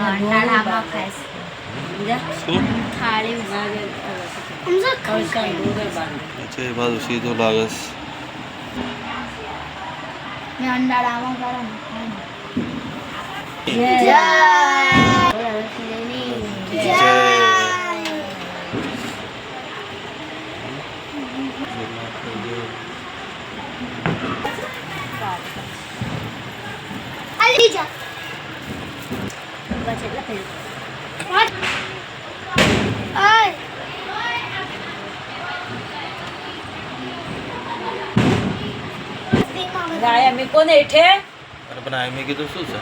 અંડાળામાં ખાઈશ થાળી છે બાજુ સીધો લાગે મેં અંડાળામાં ગરમ જય ગાય અમે કોને હેઠે અને પણ આ મેં કીધું શું છે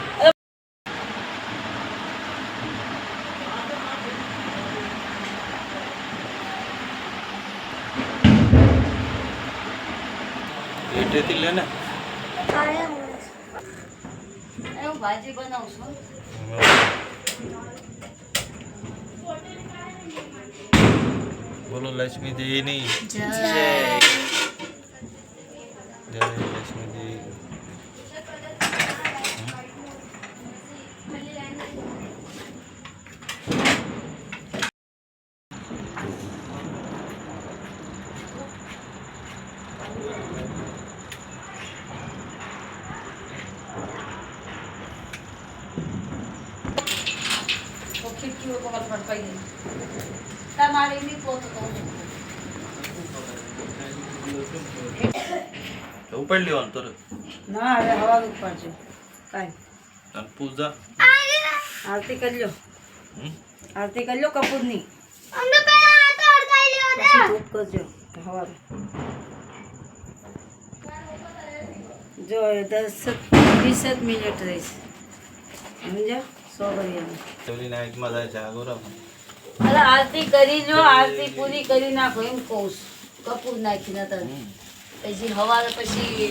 હેઠેથી લે ને હું ભાજી બનાવું છું બોલો લક્ષ્મી દેવી ની જય જય લક્ષ્મી દેવી ખીડકીઓ પકડ ફટકાઈ ગઈ તમારે એમની પોતો કહું ઉપર લેવાનું તો ના હવે હવા ઉપાડજો કાંઈ તને પૂજા આરતી કરી લો આરતી કરી લો કપૂરની પછી ધૂપ કરજો હવા જો 10-20 મિનિટ રહીશ સમજો સો કરી ચોલી નાઇટમાં જાય છે આગળ અરે આરતી કરી લો આરતી પૂરી કરી નાખો એમ કહું કપૂર નાખી નતર પછી હવારે પછી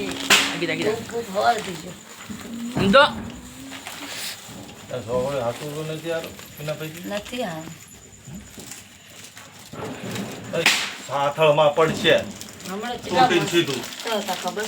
હવારે થઈ ગયો સોગળે હાથું તો નથી યાર એના પછી નથી હા સાથળમાં પડશે હમણાં તૂટીને સીધું ખબર